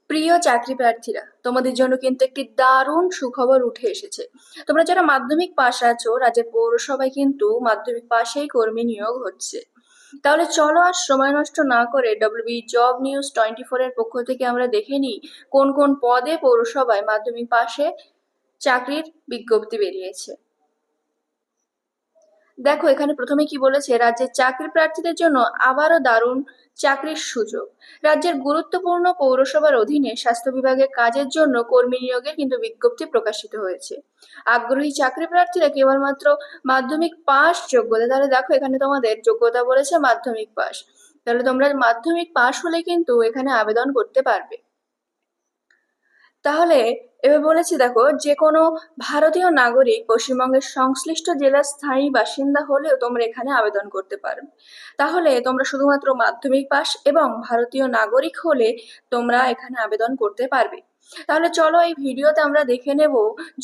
প্রিয় চাকরি প্রার্থীরা, তোমাদের জন্য কিন্তু একটি দারুণ সুখবর উঠে এসেছে। তোমরা যারা মাধ্যমিক পাশ আছো, রাজ্যের পৌরসভায় কিন্তু মাধ্যমিক পাশেই কর্মী নিয়োগ হচ্ছে। তাহলে চলো আর সময় নষ্ট না করে ডব্লিউবি জব নিউজ 24 এর পক্ষ থেকে আমরা দেখে নিই কোন কোন পদে পৌরসভায় মাধ্যমিক পাশে চাকরির বিজ্ঞপ্তি বেরিয়েছে। দেখো এখানে প্রথমে কি বলেছে, রাজ্যের চাকরি প্রার্থীদের জন্য আবারও দারুণ চাকরির সুযোগ। রাজ্যের গুরুত্বপূর্ণ পৌরসভার অধীনে স্বাস্থ্য বিভাগের কাজের জন্য কর্মী নিয়োগের কিন্তু বিজ্ঞপ্তি প্রকাশিত হয়েছে। আগ্রহী চাকরি প্রার্থীরা কেবলমাত্র মাধ্যমিক পাশ যোগ্যতা, তাহলে দেখো এখানে তোমাদের যোগ্যতা বলেছে মাধ্যমিক পাশ, তাহলে তোমরা মাধ্যমিক পাশ হলে কিন্তু এখানে আবেদন করতে পারবে। তাহলে এবার বলেছি দেখো, যে কোনো ভারতীয় নাগরিক পশ্চিমবঙ্গের সংশ্লিষ্ট জেলার স্থায়ী বাসিন্দা হলেও তোমরা এখানে আবেদন করতে পারবে। তাহলে তোমরা শুধুমাত্র মাধ্যমিক পাস এবং ভারতীয় নাগরিক হলে তোমরা এখানে আবেদন করতে পারবে। তাহলে চলো এই ভিডিওতে আমরা দেখে নেব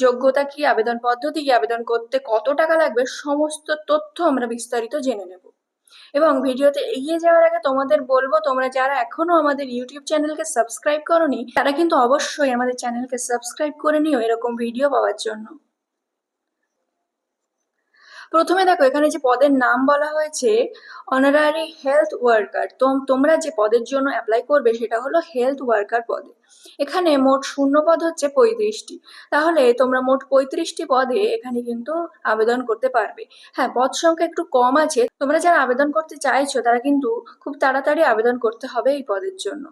যোগ্যতা কি, আবেদন পদ্ধতি কি, আবেদন করতে কত টাকা লাগবে, সমস্ত তথ্য আমরা বিস্তারিত জেনে নেব। এবং ভিডিওতে এগিয়ে যাওয়ার আগে তোমাদের বলবো, তোমরা যারা এখনো আমাদের ইউটিউব চ্যানেলকে সাবস্ক্রাইব করোনি তারা কিন্তু অবশ্যই আমাদের চ্যানেলকে সাবস্ক্রাইব করে নিও এরকম ভিডিও পাওয়ার জন্য। প্রথমে দেখো এখানে যে পদের নাম বলা হয়েছে অনারারি হেলথ ওয়ার্কার, তোমরা যে পদের জন্য অ্যাপ্লাই করবে সেটা হলো হেলথ ওয়ার্কার পদে। এখানে মোট শূন্য পদ হচ্ছে 35টি। তাহলে তোমরা মোট 35টি পদে এখানে কিন্তু আবেদন করতে পারবে। হ্যাঁ, পদ সংখ্যা একটু কম আছে, তোমরা যারা আবেদন করতে চাইছো তারা কিন্তু খুব তাড়াতাড়ি আবেদন করতে হবে এই পদের জন্য।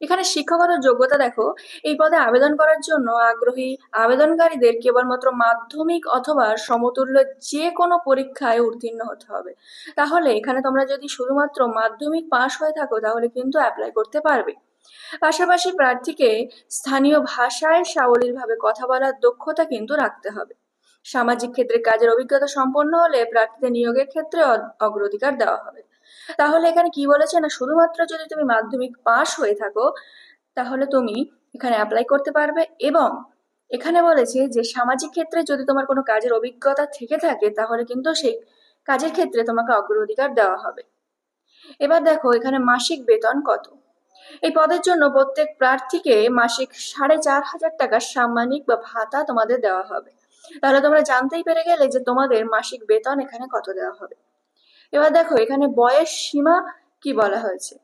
এখানে শিক্ষাগত যোগ্যতা দেখো, এই পদে আবেদন করার জন্য আগ্রহী আবেদনকারীদের কেবলমাত্র মাধ্যমিক অথবা সমতুল্য যে কোনো পরীক্ষায় উত্তীর্ণ হতে হবে। তাহলে এখানে তোমরা যদি শুধুমাত্র মাধ্যমিক পাশ হয়ে থাকো তাহলে কিন্তু অ্যাপ্লাই করতে পারবে। পাশাপাশি প্রার্থীকে স্থানীয় ভাষায় সাবলীলভাবে কথা বলার দক্ষতা কিন্তু রাখতে হবে। সামাজিক ক্ষেত্রে কাজের অভিজ্ঞতা সম্পন্ন হলে প্রার্থীদের নিয়োগের ক্ষেত্রে অগ্রাধিকার দেওয়া হবে। তাহলে এখানে কি বলেছে না, শুধুমাত্র যদি তুমি মাধ্যমিক পাশ হয়ে থাকো তাহলে তুমি এখানে অ্যাপ্লাই করতে পারবে। এবং এখানে বলেছে যে সামাজিক ক্ষেত্রে যদি তোমার কোনো কাজের অভিজ্ঞতা থেকে থাকে তাহলে কিন্তু সেই কাজের ক্ষেত্রে তোমাকে অগ্রাধিকার দেওয়া হবে। এবার দেখো এখানে মাসিক বেতন কত। এই পদের জন্য প্রত্যেক প্রার্থীকে মাসিক 4,500 টাকার সাম্মানিক বা ভাতা তোমাদের দেওয়া হবে। তাহলে তোমরা জানতেই পেরে গেলে যে তোমাদের মাসিক বেতন এখানে কত দেওয়া হবে। এবার দেখো এখানে বয়স সীমা কি বলা হয়েছে।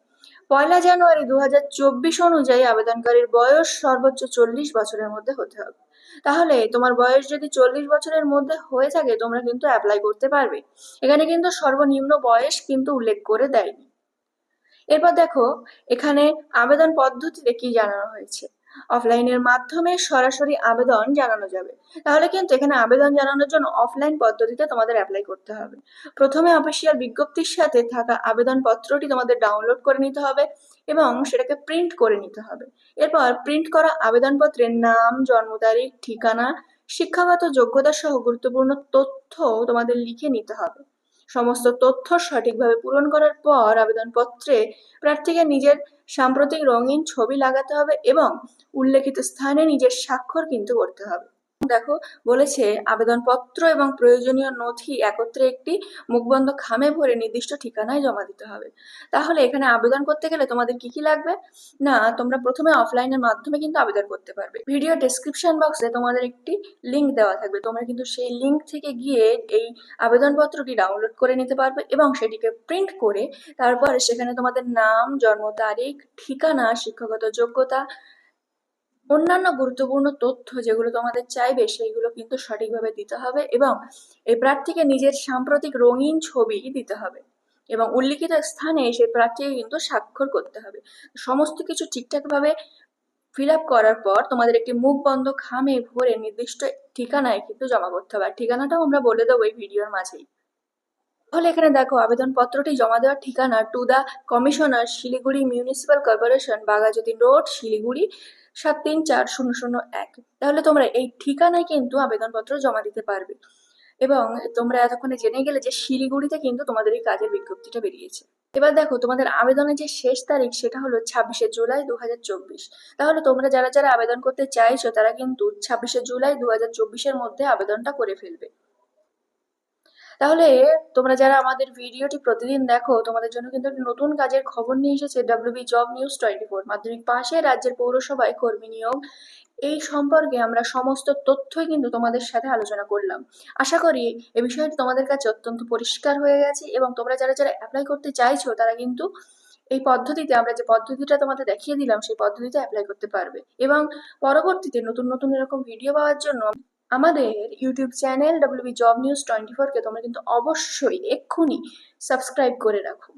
1 জানুয়ারি 2024 অনুযায়ী আবেদনকারীর বয়স সর্বোচ্চ 40 বছরের মধ্যে হতে হবে। তাহলে তোমার বয়স যদি 40 বছরের মধ্যে হয়ে থাকে তোমরা কিন্তু অ্যাপ্লাই করতে পারবে। এখানে কিন্তু সর্বনিম্ন বয়স কিন্তু উল্লেখ করে দেয়নি। এরপর দেখো এখানে আবেদন পদ্ধতিতে কি জানানো হয়েছে। অফলাইনের মাধ্যমে সরাসরি আবেদন জানানো যাবে। তাহলে কিন্তু এখানে আবেদন জানানোর জন্য অফলাইন পদ্ধতিতে তোমাদের অ্যাপ্লাই করতে হবে। প্রথমে অফিসিয়াল বিজ্ঞপ্তির সাথে থাকা আবেদন পত্রটি তোমাদের ডাউনলোড করে নিতে হবে এবং সেটাকে প্রিন্ট করে নিতে হবে। এরপর প্রিন্ট করা আবেদনপত্রের নাম, জন্ম তারিখ, ঠিকানা, শিক্ষাগত যোগ্যতা সহ গুরুত্বপূর্ণ তথ্য তোমাদের লিখে নিতে হবে। সমস্ত তথ্য সঠিকভাবে পূরণ করার পর আবেদনপত্রে প্রার্থীকে নিজের সাম্প্রতিক রঙিন ছবি লাগাতে হবে এবং উল্লেখিত স্থানে নিজের স্বাক্ষর কিন্তু করতে হবে। দেখো বলেছে আবেদনপত্র এবং প্রয়োজনীয় নথি একত্রে একটি মুখবন্ধ খামে ভরে নির্দিষ্ট ঠিকানায় জমা দিতে হবে। তাহলে এখানে আবেদন করতে গেলে তোমাদের কি কি লাগবে না, তোমরা প্রথমে অফলাইনের মাধ্যমে কিন্তু আবেদন করতে পারবে। ভিডিও ডেসক্রিপশন বক্সে তোমাদের একটি লিংক দেওয়া থাকবে, তোমরা কিন্তু সেই লিংক থেকে গিয়ে এই আবেদনপত্রটি ডাউনলোড করে নিতে পারবে এবং সেটিকে প্রিন্ট করে তারপর সেখানে তোমাদের নাম, জন্ম তারিখ, ঠিকানা, শিক্ষাগত যোগ্যতা, অন্যান্য গুরুত্বপূর্ণ তথ্য যেগুলো তোমাদের চাইবে সেইগুলো কিন্তু সঠিকভাবে দিতে হবে এবং এই প্রার্থীকে নিজের সাম্প্রতিক রঙিন ছবি দিতে হবে এবং উল্লিখিত স্থানে সেই প্রার্থীকে কিন্তু স্বাক্ষর করতে হবে। সমস্ত কিছু ঠিকঠাকভাবে ফিল আপ করার পর তোমাদের একটি মুখ বন্ধ খামে ভরে নির্দিষ্ট ঠিকানায় কিন্তু জমা করতে হবে। আর ঠিকানাটাও আমরা বলে দেবো এই ভিডিওর মাঝেই। তাহলে এখানে দেখো আবেদনপত্রটি জমা দেওয়ার ঠিকানা to the commissioner, Siliguri municipal corporation, Baghajatin road, Siliguri 734001। তাহলে তোমরা এই ঠিকানায় কিন্তু আবেদনপত্র জমা দিতে পারবে। এবং তোমরা এতক্ষণে জেনে গেলে যে শিলিগুড়িতে কিন্তু তোমাদের এই কাজের বিজ্ঞপ্তিটা বেরিয়েছে। এবার দেখো তোমাদের আবেদনের যে শেষ তারিখ সেটা হলো 26শে জুলাই 2024। তাহলে তোমরা যারা যারা আবেদন করতে চাইছো তারা কিন্তু 26শে জুলাই 2024-এর মধ্যে আবেদনটা করে ফেলবে। তাহলে তোমরা যারা আমাদের ভিডিওটি প্রতিদিন দেখো, তোমাদের জন্য কিন্তু একটি নতুন কাজের খবর নিয়ে এসেছে WB জব নিউজ 24। মাধ্যমিক পাশে রাজ্যের পৌরসভায় কর্মী নিয়োগ, এই সম্পর্কে আমরা সমস্ত তথ্যই কিন্তু তোমাদের সাথে আলোচনা করলাম। আশা করি এই বিষয়টি তোমাদের কাছে অত্যন্ত পরিষ্কার হয়ে গেছে এবং তোমরা যারা যারা অ্যাপ্লাই করতে চাইছো তারা কিন্তু এই পদ্ধতিতে, আমরা যে পদ্ধতিটা তোমাদের দেখিয়ে দিলাম সেই পদ্ধতিতে অ্যাপ্লাই করতে পারবে। এবং পরবর্তীতে নতুন নতুন এরকম ভিডিও পাওয়ার জন্য আমাদের YouTube channel WB job news 24 কে তোমরা কিন্তু অবশ্যই এক্ষুনি সাবস্ক্রাইব করে রাখো।